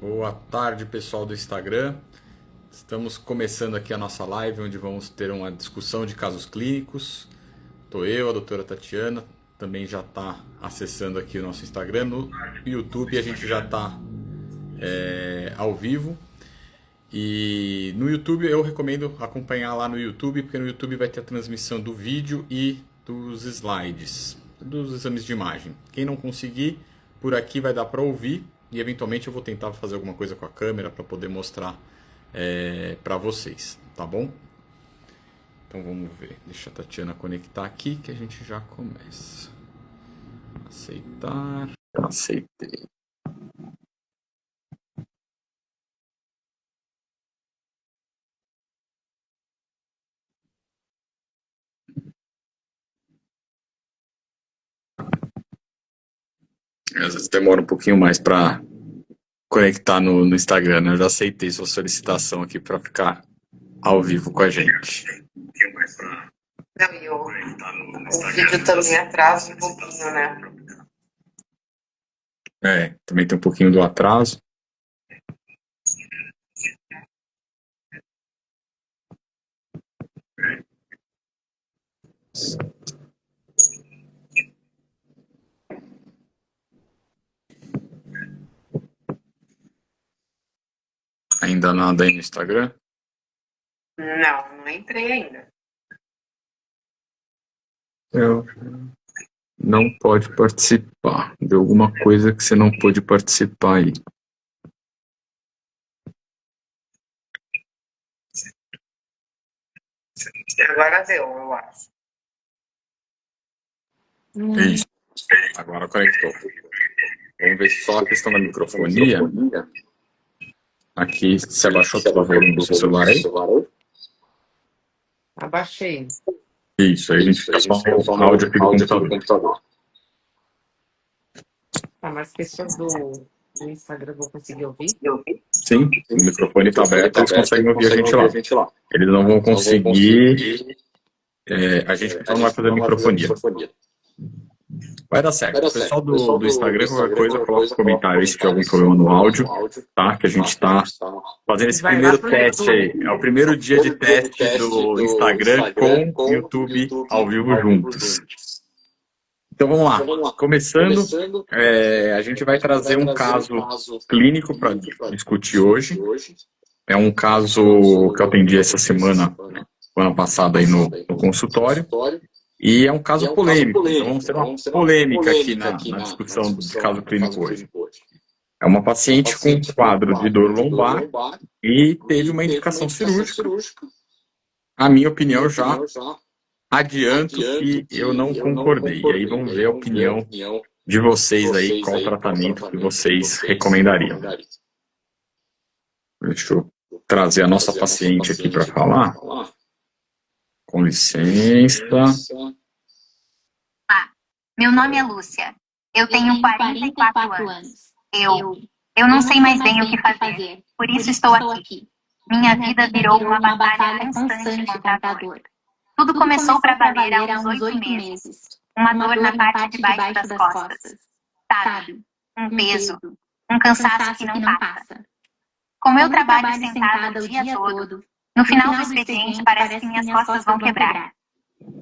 Boa tarde, pessoal do Instagram. Estamos começando aqui a nossa live, onde vamos ter uma discussão de casos clínicos. Estou eu, a doutora Tatiana, também já está acessando aqui o nosso Instagram. No YouTube a gente já está ao vivo. E no YouTube eu recomendo acompanhar lá no YouTube, porque no YouTube vai ter a transmissão do vídeo e dos slides, dos exames de imagem. Quem não conseguir, por aqui vai dar para ouvir. E eventualmente eu vou tentar fazer alguma coisa com a câmera para poder mostrar para vocês, tá bom? Então vamos ver. Deixa a Tatiana conectar aqui que a gente já começa. Aceitar. Aceitei. Às vezes demora um pouquinho mais para conectar no Instagram, né? Eu já aceitei sua solicitação aqui para ficar ao vivo com a gente. Não, e o vídeo também atrasa um pouquinho, né? Também tem um pouquinho do atraso. Ainda nada aí no Instagram? Não entrei ainda. Não pode participar. Deu alguma coisa que você não pôde participar aí. Agora deu, eu acho. Isso. Agora conectou. Vamos ver só a questão da microfonia. Aqui, você abaixou o volume do seu celular aí? Abaixei. Isso, aí a gente fica só o áudio aqui do computador. Tá, mas pessoas do Instagram vão conseguir ouvir? Sim, o microfone está aberto, eles conseguem ouvir a gente lá. Eles não vão conseguir... a gente não vai fazer microfonia. Vai dar certo. O pessoal do Instagram, qualquer coisa, coloca um comentário aí se tiver algum problema no áudio, tá? Que a gente está fazendo esse primeiro teste aí. É o primeiro dia de teste do Instagram com o YouTube ao vivo juntos. Então vamos lá. Começando, a gente vai trazer um caso clínico para discutir hoje. É um caso que eu atendi essa semana passada aí no consultório. E é um caso polêmico, então vamos ter uma polêmica aqui na discussão de caso clínico hoje. É uma paciente com quadro de dor lombar e teve uma indicação cirúrgica. A minha opinião, já adianto que eu não concordei. E aí vamos ver a opinião de vocês aí, qual o tratamento que vocês recomendariam. Deixa eu trazer a nossa paciente aqui para falar. Com licença. Meu nome é Lúcia. Eu tenho 44 anos. Eu não sei mais bem o que fazer. Por isso estou aqui. Minha vida virou uma batalha constante contra a dor. Tudo começou para valer há uns 8 meses. Uma dor na parte de baixo das costas. Sabe? Um peso. Um cansaço que não passa. Como eu trabalho sentada o dia todo, no final do expediente parece que minhas costas vão quebrar.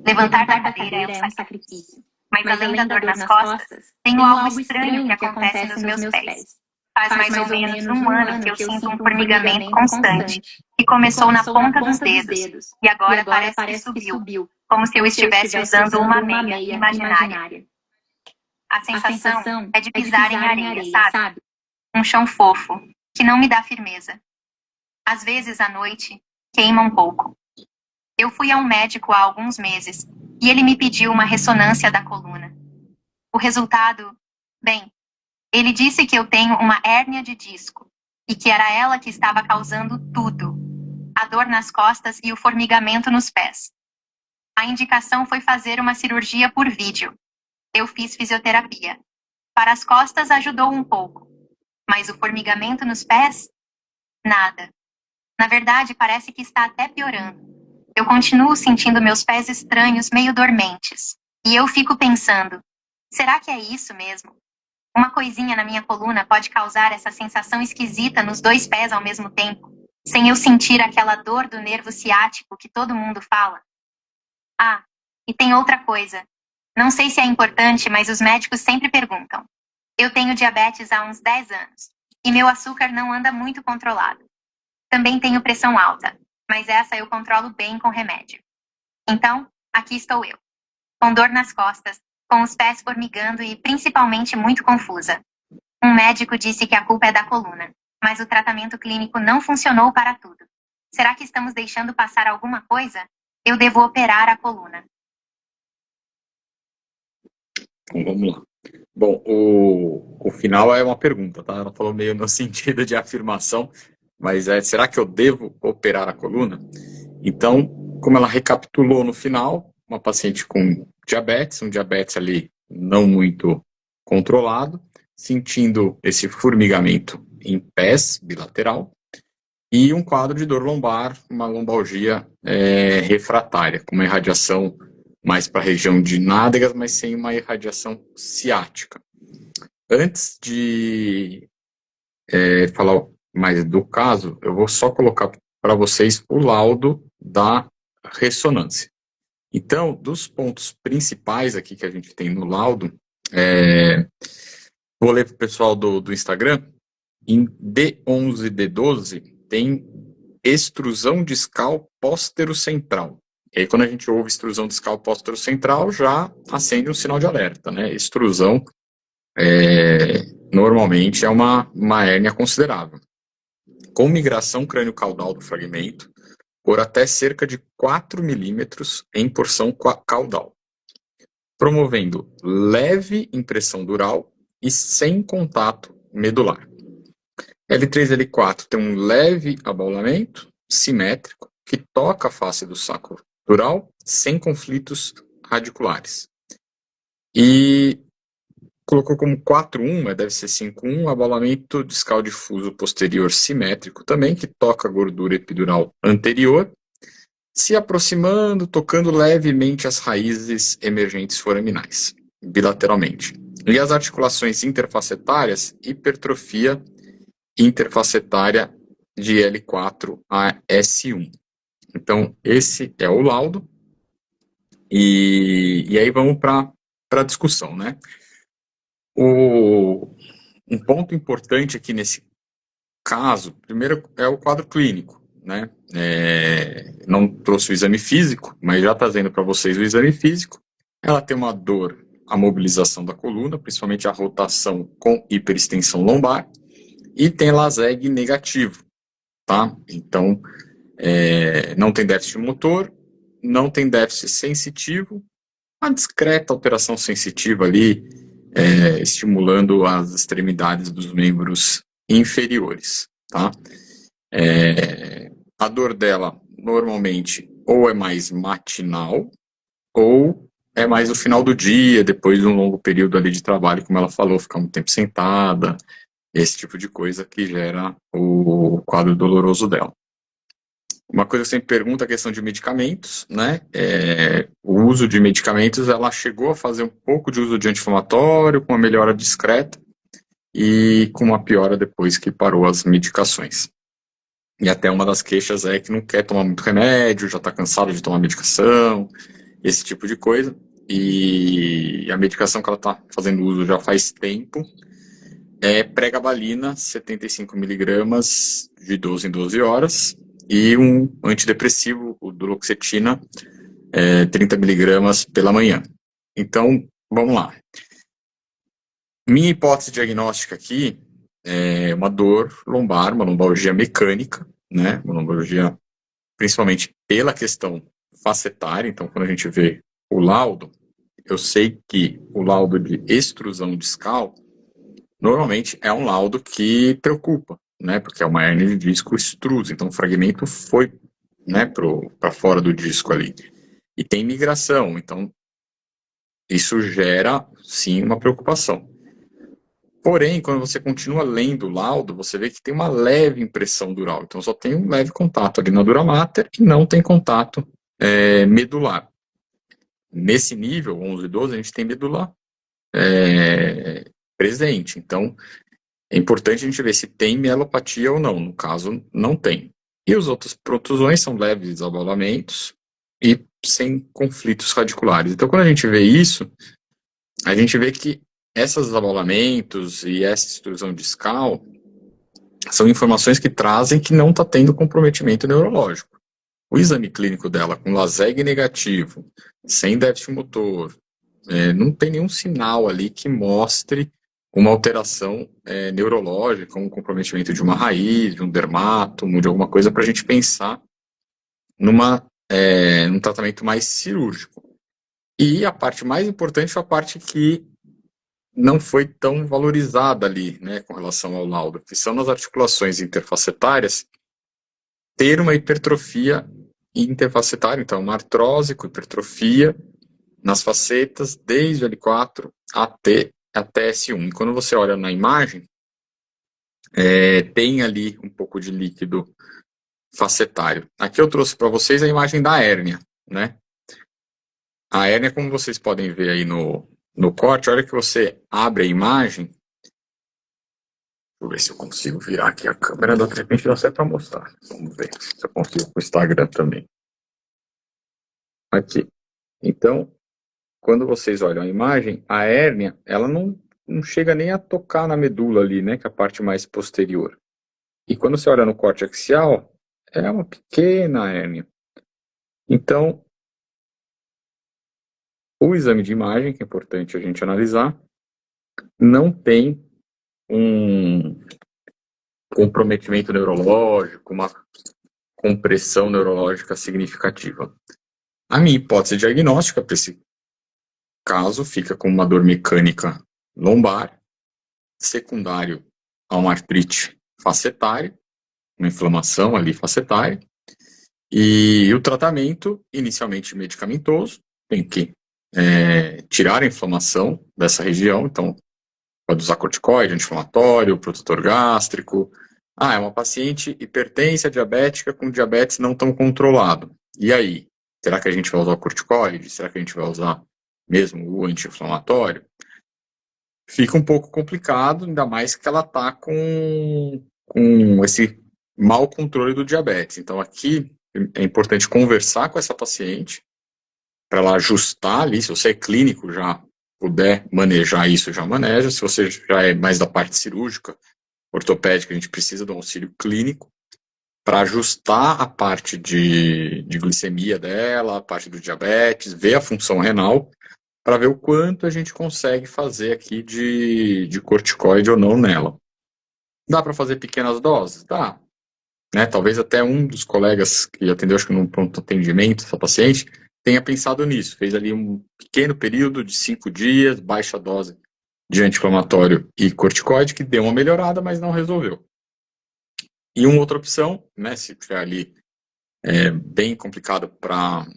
Levantar da cadeira é um sacrifício. Mas além da dor nas costas, tenho algo estranho que acontece nos meus pés. Faz mais ou menos um ano que eu sinto um formigamento constante, que começou na ponta dos dedos, e agora parece que subiu, como se eu estivesse usando uma meia imaginária. A sensação é de pisar em areia, sabe? Um chão fofo, que não me dá firmeza. Às vezes, à noite, queima um pouco. Eu fui a um médico há alguns meses, e ele me pediu uma ressonância da coluna. O resultado, bem, ele disse que eu tenho uma hérnia de disco e que era ela que estava causando tudo. A dor nas costas e o formigamento nos pés. A indicação foi fazer uma cirurgia por vídeo. Eu fiz fisioterapia. Para as costas ajudou um pouco, mas o formigamento nos pés? Nada. Na verdade, parece que está até piorando. Eu continuo sentindo meus pés estranhos, meio dormentes. E eu fico pensando, será que é isso mesmo? Uma coisinha na minha coluna pode causar essa sensação esquisita nos 2 pés ao mesmo tempo, sem eu sentir aquela dor do nervo ciático que todo mundo fala. Ah, e tem outra coisa. Não sei se é importante, mas os médicos sempre perguntam. Eu tenho diabetes há uns 10 anos, e meu açúcar não anda muito controlado. Também tenho pressão alta, mas essa eu controlo bem com remédio. Então, aqui estou eu, com dor nas costas, com os pés formigando e principalmente muito confusa. Um médico disse que a culpa é da coluna, mas o tratamento clínico não funcionou para tudo. Será que estamos deixando passar alguma coisa? Eu devo operar a coluna. Então, vamos lá. Bom, o final é uma pergunta, tá? Ela falou meio no sentido de afirmação, mas será que eu devo operar a coluna? Então, como ela recapitulou no final, uma paciente com diabetes, um diabetes ali não muito controlado, sentindo esse formigamento em pés, bilateral, e um quadro de dor lombar, uma lombalgia refratária, com uma irradiação mais para a região de nádegas, mas sem uma irradiação ciática. Antes de falar mais do caso, eu vou só colocar para vocês o laudo da ressonância. Então, dos pontos principais aqui que a gente tem no laudo, vou ler para o pessoal do Instagram, em D11 e D12 tem extrusão discal póstero-central. E aí, quando a gente ouve extrusão discal póstero-central, já acende um sinal de alerta, né? Extrusão, normalmente, é uma hérnia considerável. Com migração crânio-caudal do fragmento, por até cerca de 4 milímetros em porção caudal, promovendo leve impressão dural e sem contato medular. L3 e L4 tem um leve abaulamento simétrico que toca a face do saco dural sem conflitos radiculares. E colocou como 4-1, mas deve ser 5-1, abaulamento discal difuso posterior simétrico também, que toca a gordura epidural anterior, se aproximando, tocando levemente as raízes emergentes foraminais, bilateralmente. E as articulações interfacetárias, hipertrofia interfacetária de L4 a S1. Então, esse é o laudo. E aí vamos para a discussão, né? Um ponto importante aqui nesse caso, primeiro é o quadro clínico, né? Não trouxe o exame físico, mas já trazendo para vocês o exame físico. Ela tem uma dor, a mobilização da coluna, principalmente a rotação com hiperextensão lombar, e tem LASEG negativo, tá? Então, não tem déficit motor, não tem déficit sensitivo, uma discreta alteração sensitiva ali, estimulando as extremidades dos membros inferiores, tá? A dor dela, normalmente, ou é mais matinal, ou é mais no final do dia, depois de um longo período ali de trabalho, como ela falou, ficar um tempo sentada, esse tipo de coisa que gera o quadro doloroso dela. Uma coisa que eu sempre pergunto é a questão de medicamentos, né? O uso de medicamentos, ela chegou a fazer um pouco de uso de anti-inflamatório, com uma melhora discreta, e com uma piora depois que parou as medicações. E até uma das queixas é que não quer tomar muito remédio, já está cansado de tomar medicação, esse tipo de coisa. E a medicação que ela está fazendo uso já faz tempo é pregabalina, 75 miligramas de 12 em 12 horas, e um antidepressivo, o duloxetina, 30 miligramas pela manhã. Então, vamos lá. Minha hipótese diagnóstica aqui é uma dor lombar, uma lombalgia mecânica, né? Uma lombalgia principalmente pela questão facetária. Então, quando a gente vê o laudo, eu sei que o laudo de extrusão discal normalmente é um laudo que preocupa, né? Porque é uma hérnia de disco extrusa, então o fragmento foi, né, para fora do disco ali. E tem migração, então isso gera, sim, uma preocupação. Porém, quando você continua lendo o laudo, você vê que tem uma leve impressão dural. Então, só tem um leve contato ali na dura mater e não tem contato medular. Nesse nível, 11 e 12, a gente tem medula presente. Então, é importante a gente ver se tem mielopatia ou não. No caso, não tem. E os outras protusões são leves desabalamentos e sem conflitos radiculares. Então, quando a gente vê isso, a gente vê que esses desabalamentos e essa extrusão discal são informações que trazem que não está tendo comprometimento neurológico. O exame clínico dela com LASEG negativo, sem déficit motor, não tem nenhum sinal ali que mostre uma alteração neurológica, um comprometimento de uma raiz, de um dermátomo, de alguma coisa para a gente pensar num tratamento mais cirúrgico. E a parte mais importante foi a parte que não foi tão valorizada ali, né, com relação ao laudo, que são nas articulações interfacetárias ter uma hipertrofia interfacetária, então uma artrose com hipertrofia nas facetas desde L4 até S1. E quando você olha na imagem, tem ali um pouco de líquido facetário. Aqui eu trouxe para vocês a imagem da hérnia, né? A hérnia, como vocês podem ver aí no corte, a hora que você abre a imagem, vou ver se eu consigo virar aqui a câmera, de repente dá certo para mostrar. Vamos ver se eu consigo com o Instagram também. Aqui. Então, quando vocês olham a imagem, a hérnia, ela não chega nem a tocar na medula ali, né, que é a parte mais posterior. E quando você olha no corte axial, é uma pequena hérnia. Então, o exame de imagem, que é importante a gente analisar, não tem um comprometimento neurológico, uma compressão neurológica significativa. A minha hipótese diagnóstica para esse caso fica com uma dor mecânica lombar, secundário a uma artrite facetária, uma inflamação ali facetária, e o tratamento, inicialmente medicamentoso, tem que tirar a inflamação dessa região, então pode usar corticoide, anti-inflamatório, protetor gástrico. É uma paciente hipertensa, diabética, com diabetes não tão controlado. E aí? Será que a gente vai usar o corticoide? Será que a gente vai usar mesmo o anti-inflamatório? Fica um pouco complicado, ainda mais que ela está com esse mau controle do diabetes. Então aqui é importante conversar com essa paciente para ela ajustar ali. Se você é clínico, já puder manejar isso, já maneja. Se você já é mais da parte cirúrgica, ortopédica, a gente precisa de um auxílio clínico para ajustar a parte de glicemia dela, a parte do diabetes, ver a função renal, para ver o quanto a gente consegue fazer aqui de corticoide ou não nela. Dá para fazer pequenas doses? Dá. Né? Talvez até um dos colegas que atendeu, acho que num pronto atendimento, essa paciente, tenha pensado nisso. Fez ali um pequeno período de 5 dias, baixa dose de anti-inflamatório e corticoide, que deu uma melhorada, mas não resolveu. E uma outra opção, né, se tiver ali bem complicado para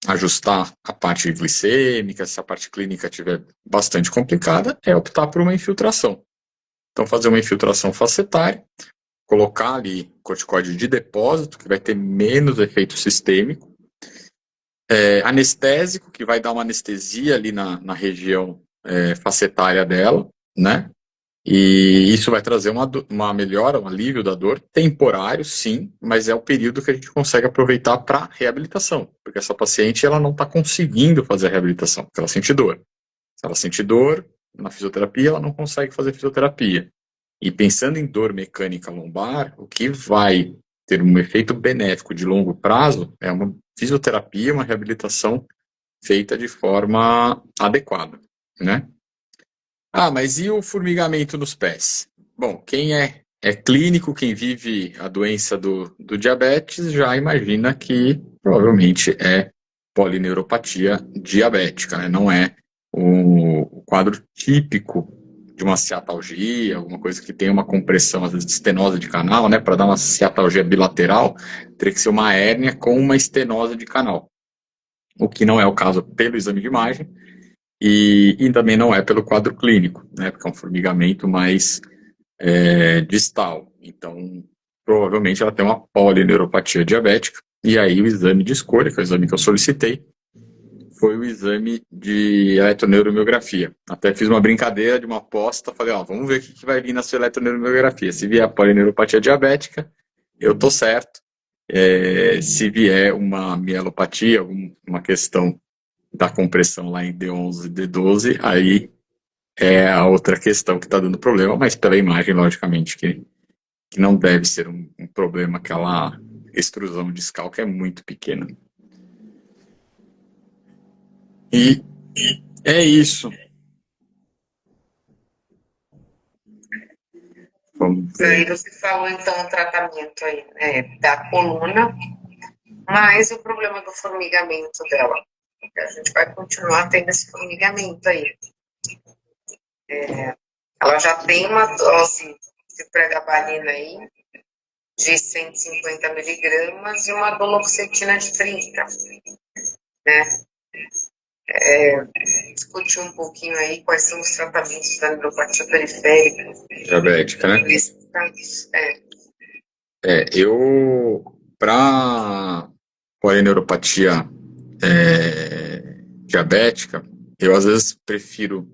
ajustar a parte glicêmica, se a parte clínica estiver bastante complicada, é optar por uma infiltração. Então, fazer uma infiltração facetária, colocar ali corticoide de depósito, que vai ter menos efeito sistêmico, anestésico, que vai dar uma anestesia ali na região facetária dela, né? E isso vai trazer uma melhora, um alívio da dor, temporário, sim, mas é o período que a gente consegue aproveitar para reabilitação, porque essa paciente ela não está conseguindo fazer a reabilitação, porque ela sente dor. Se ela sente dor, na fisioterapia, ela não consegue fazer fisioterapia. E pensando em dor mecânica lombar, o que vai ter um efeito benéfico de longo prazo é uma fisioterapia, uma reabilitação feita de forma adequada, né? Mas e o formigamento nos pés? Bom, quem é clínico, quem vive a doença do diabetes, já imagina que provavelmente é polineuropatia diabética, né? Não é o quadro típico de uma ciatalgia, alguma coisa que tem uma compressão, às vezes, de estenose de canal, né? Para dar uma ciatalgia bilateral, teria que ser uma hérnia com uma estenose de canal. O que não é o caso pelo exame de imagem, e também não é pelo quadro clínico, né, porque é um formigamento mais distal. Então, provavelmente ela tem uma polineuropatia diabética, e aí o exame de escolha, que é o exame que eu solicitei, foi o exame de eletroneuromiografia. Até fiz uma brincadeira de uma aposta, falei, ó, vamos ver o que vai vir na sua eletroneuromiografia. Se vier a polineuropatia diabética, eu tô certo. Se vier uma mielopatia, uma questão da compressão lá em D11 e D12, aí é a outra questão que está dando problema, mas pela imagem, logicamente, que não deve ser um problema, aquela extrusão discal que é muito pequena. E é isso. Vamos Aí ver. você falou então o tratamento aí, né, da coluna, mas o problema do formigamento dela. Porque a gente vai continuar tendo esse formigamento aí. Ela já tem uma dose de pregabalina aí de 150 miligramas e uma doloxetina de 30, né? Discutir um pouquinho aí quais são os tratamentos da neuropatia periférica. Diabética, né? Eu, para polineuropatia diabética, eu às vezes prefiro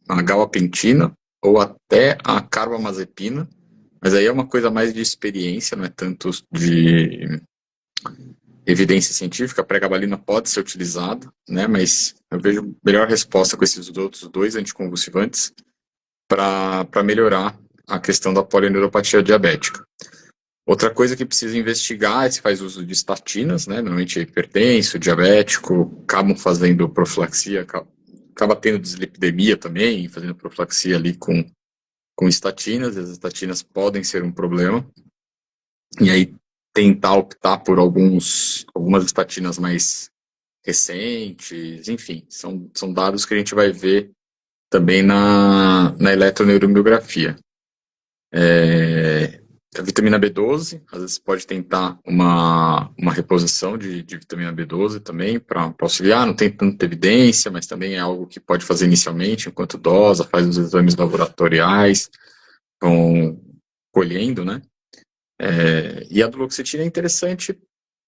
a gabapentina ou até a carbamazepina, mas aí é uma coisa mais de experiência, não é tanto de evidência científica. A pregabalina pode ser utilizada, né, mas eu vejo melhor resposta com esses outros dois anticonvulsivantes para melhorar a questão da polineuropatia diabética. Outra coisa que precisa investigar é se faz uso de estatinas, né? Normalmente é hipertenso, diabético, acabam fazendo profilaxia, acaba tendo dislipidemia também, fazendo profilaxia ali com estatinas, e as estatinas podem ser um problema. E aí tentar optar por algumas estatinas mais recentes, enfim, são dados que a gente vai ver também na eletroneuromiografia. A vitamina B12, às vezes pode tentar uma reposição de vitamina B12 também para auxiliar, não tem tanta evidência, mas também é algo que pode fazer inicialmente, enquanto dosa, faz os exames laboratoriais, vão colhendo, né? E a duloxetina é interessante,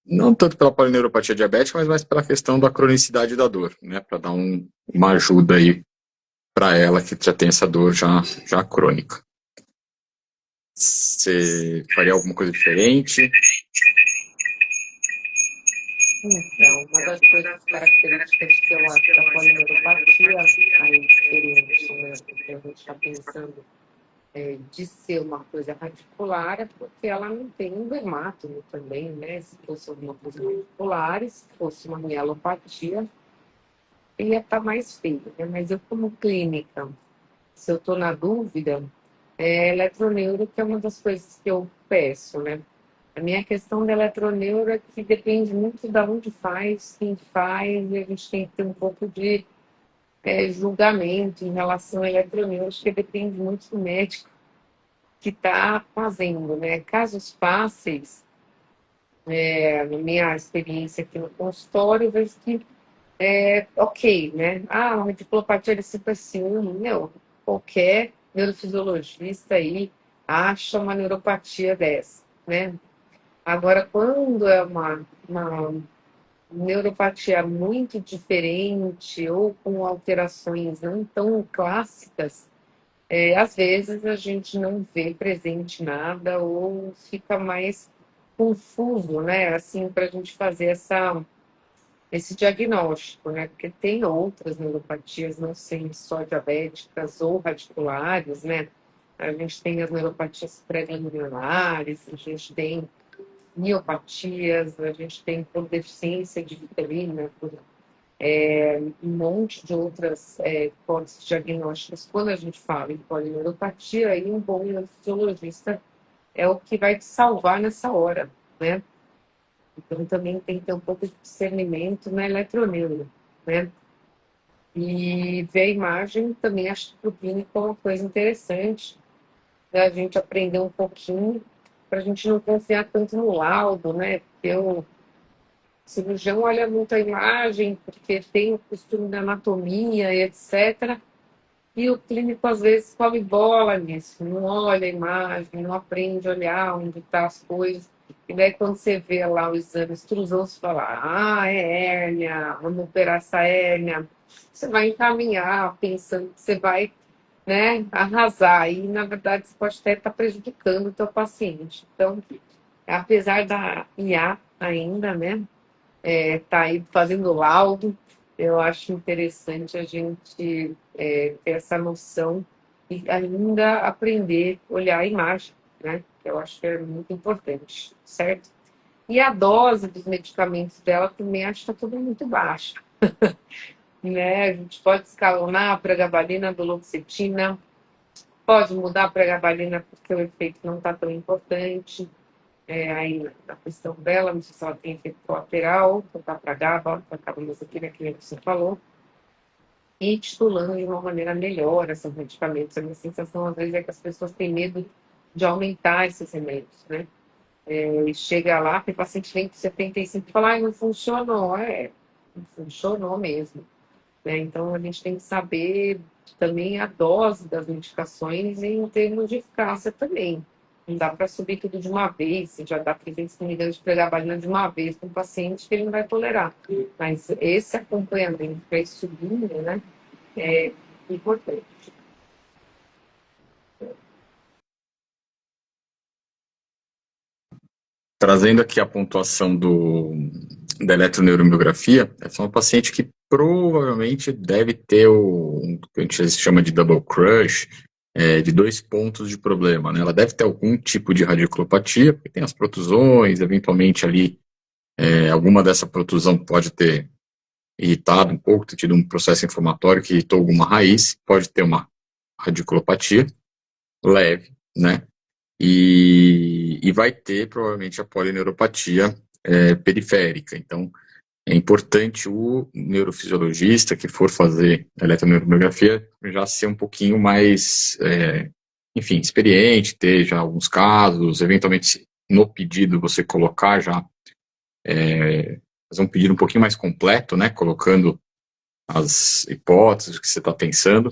não tanto pela polineuropatia diabética, mas mais pela questão da cronicidade da dor, né? Para dar uma ajuda aí para ela que já tem essa dor já crônica. Você faria alguma coisa diferente? Então, uma das coisas características que eu acho da polineuropatia, aí diferente, né, do que a gente está pensando de ser uma coisa radicular, é porque ela não tem um dermatomo também, né? Se fosse alguma coisa radicular, se fosse uma mielopatia, ia estar mais feio, né? Mas eu, como clínica, se eu estou na dúvida, eletroneuro, que é uma das coisas que eu peço, né? A minha questão da eletroneuro é que depende muito de onde faz, quem faz, e a gente tem que ter um pouco de julgamento em relação a eletroneuro, porque depende muito do médico que está fazendo, né? Casos fáceis, na minha experiência aqui no consultório, eu vejo que ok, né? Uma reticulopatia de cipaciúme, qualquer neurofisiologista aí acha uma neuropatia dessa, né? Agora, quando é uma neuropatia muito diferente ou com alterações não tão clássicas, às vezes a gente não vê presente nada ou fica mais confuso, né? Assim, para a gente fazer esse diagnóstico, né? Porque tem outras neuropatias, não sendo só diabéticas ou radiculares, né? A gente tem as neuropatias pré-ganglionares, a gente tem miopatias, a gente tem por deficiência de vitamina, por um monte de outras hipóteses diagnósticas. Quando a gente fala em polineuropatia, aí um bom neurofisiologista é o que vai te salvar nessa hora, né? Então também tem que ter um pouco de discernimento na eletroneuro, né? E ver a imagem também acho que para o clínico é uma coisa interessante, né? A gente aprender um pouquinho para a gente não confiar tanto no laudo, né? Porque o cirurgião olha muito a imagem, porque tem o costume da anatomia e etc. E o clínico, às vezes, come bola nisso, não olha a imagem, não aprende a olhar onde estão as coisas. E daí, quando você vê lá o exame extrusão, você fala, é hérnia, vamos operar essa hérnia. Você vai encaminhar pensando que você vai, né, arrasar. E, na verdade, você pode até estar prejudicando o teu paciente. Então, apesar da IA ainda, né, tá aí fazendo laudo, eu acho interessante a gente ter essa noção e ainda aprender a olhar a imagem, né? Eu acho que é muito importante, certo? E a dose dos medicamentos dela também acho que está tudo muito baixa, né? A gente pode escalonar a pregabalina, a duloxetina, pode mudar a pregabalina porque o efeito não está tão importante. Aí a questão dela, não sei se ela tem efeito colateral, tocar para GABA, para carbamazepina, que você falou, e titulando de uma maneira melhor esses medicamentos. A minha sensação, às vezes, é que as pessoas têm medo de aumentar esses remédios, né? E chega lá, tem paciente vem com 75 e fala, não funcionou. Não funcionou mesmo. Né? Então, a gente tem que saber também a dose das medicações em termos de eficácia também. Não dá para subir tudo de uma vez, se já dá 300 miligramas de pregabalina de uma vez para um paciente que ele não vai tolerar. Mas esse acompanhamento para ir subindo, né, é importante. Trazendo aqui a pontuação da eletroneuromiografia, essa é uma paciente que provavelmente deve ter o que a gente chama de double crush, de 2 pontos de problema, né? Ela deve ter algum tipo de radiculopatia, porque tem as protusões, eventualmente ali, alguma dessa protusão pode ter irritado um pouco, ter tido um processo inflamatório que irritou alguma raiz, pode ter uma radiculopatia leve, né? E vai ter provavelmente a polineuropatia periférica. Então, é importante o neurofisiologista que for fazer a eletroneuromiografia já ser um pouquinho mais, enfim, experiente, ter já alguns casos, eventualmente no pedido você colocar já, fazer um pedido um pouquinho mais completo, né, colocando as hipóteses que você está pensando,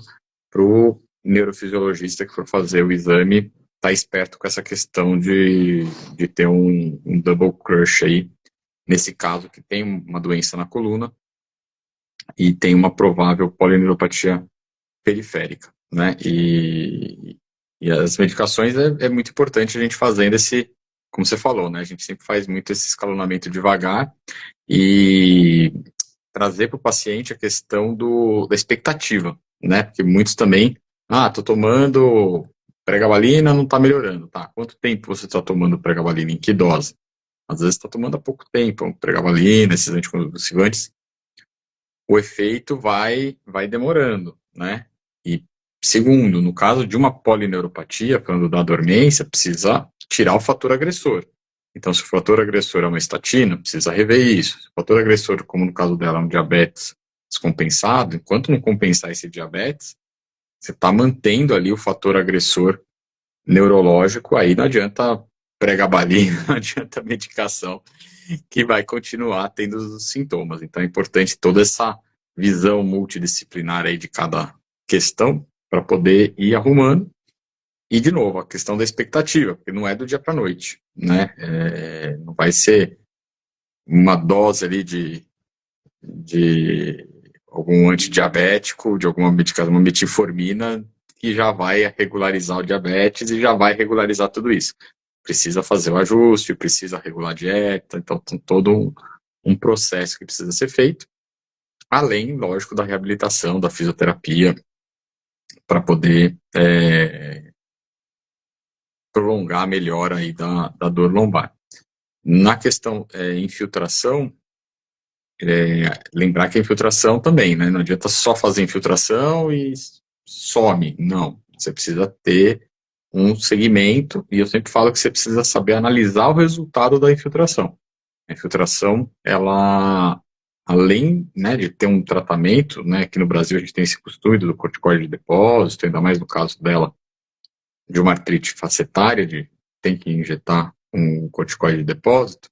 para o neurofisiologista que for fazer o exame tá esperto com essa questão de ter um double crush aí, nesse caso que tem uma doença na coluna e tem uma provável polineuropatia periférica, né? E as medicações é muito importante a gente fazendo esse, como você falou, né? A gente sempre faz muito esse escalonamento devagar e trazer para o paciente a questão da expectativa, né? Porque muitos também, tô tomando pregabalina, não está melhorando, tá? Quanto tempo você está tomando pregabalina? Em que dose? Às vezes está tomando há pouco tempo, pregabalina, esses anticonvulsivantes, o efeito vai demorando, né? E segundo, no caso de uma polineuropatia, falando da dormência, precisa tirar o fator agressor. Então, se o fator agressor é uma estatina, precisa rever isso. Se o fator agressor, como no caso dela, é um diabetes descompensado, enquanto não compensar esse diabetes, você está mantendo ali o fator agressor neurológico, aí não adianta pregabalina, não adianta medicação, que vai continuar tendo os sintomas. Então é importante toda essa visão multidisciplinar aí de cada questão para poder ir arrumando. E, de novo, a questão da expectativa, porque não é do dia para a noite, né? Não vai ser uma dose ali de algum antidiabético, de alguma medicação, uma metformina, que já vai regularizar o diabetes e já vai regularizar tudo isso. Precisa fazer o ajuste, precisa regular a dieta, então tem todo um processo que precisa ser feito, além, lógico, da reabilitação, da fisioterapia, para poder prolongar a melhora aí da dor lombar. Na questão infiltração, lembrar que a infiltração também, né? Não adianta só fazer infiltração e some. Não, você precisa ter um segmento, e eu sempre falo que você precisa saber analisar o resultado da infiltração. A infiltração, ela, além, né, de ter um tratamento, né, aqui no Brasil a gente tem esse costume do corticoide de depósito, ainda mais no caso dela, de uma artrite facetária, de tem que injetar um corticoide de depósito,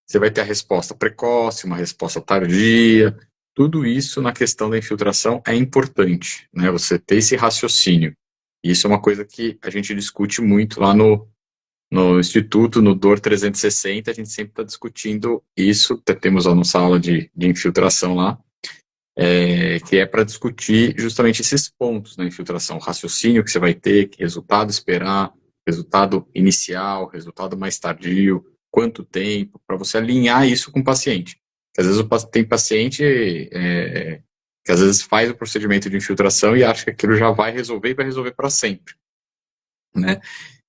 você vai ter a resposta precoce, uma resposta tardia, tudo isso na questão da infiltração é importante, né, você ter esse raciocínio. Isso é uma coisa que a gente discute muito lá no no Instituto, no DOR 360, a gente sempre está discutindo isso. Temos a nossa aula de infiltração lá, que é para discutir justamente esses pontos na infiltração, o raciocínio que você vai ter, que resultado esperar, resultado inicial, resultado mais tardio, quanto tempo, para você alinhar isso com o paciente. Às vezes tem paciente que às vezes faz o procedimento de infiltração e acha que aquilo já vai resolver e vai resolver para sempre, né?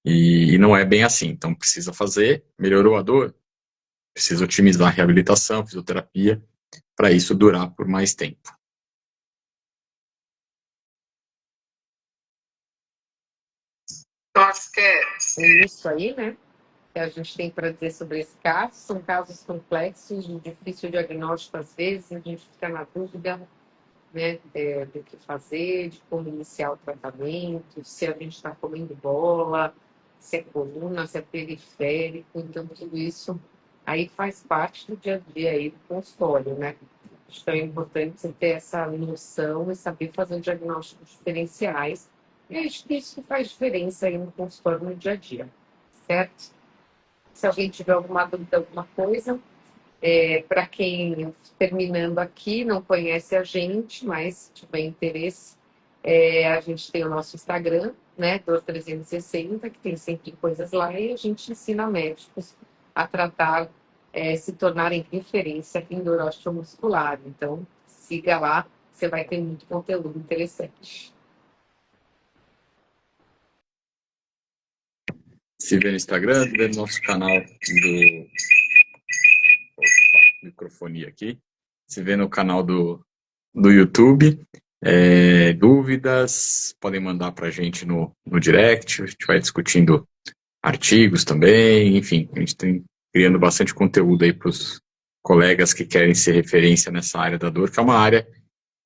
E não é bem assim. Então precisa fazer, melhorou a dor, precisa otimizar a reabilitação, fisioterapia, para isso durar por mais tempo. Eu acho que É isso aí, né? Que a gente tem para dizer sobre esse caso. São casos complexos, de difícil diagnóstico às vezes, a gente fica na dúvida, né, do que fazer, de como iniciar o tratamento, se a gente está comendo bola, se é coluna, se é periférico, então tudo isso aí faz parte do dia a dia aí do consultório, né? Então é importante você ter essa noção e saber fazer diagnósticos diferenciais. E acho que isso faz diferença aí no consultório no dia a dia, certo? Se alguém tiver alguma dúvida, alguma coisa, para quem, terminando aqui, não conhece a gente, mas se tiver interesse, a gente tem o nosso Instagram, né, Dor 360, que tem sempre coisas lá, e a gente ensina médicos a tratar, se tornarem referência em dor osteomuscular. Então, siga lá, você vai ter muito conteúdo interessante. Se vê no Instagram, vê no nosso canal do... microfonia aqui. Se vê no canal do YouTube. Dúvidas, podem mandar para a gente no direct, a gente vai discutindo artigos também, enfim, a gente tem criando bastante conteúdo aí para os colegas que querem ser referência nessa área da dor, que é uma área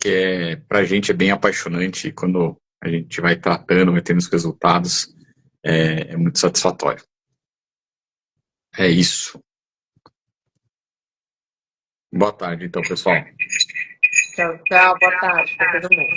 que para a gente é bem apaixonante e quando a gente vai tratando, vai tendo os resultados, é muito satisfatório. É isso. Boa tarde, então, pessoal. Tchau, tchau, boa tarde para todo mundo.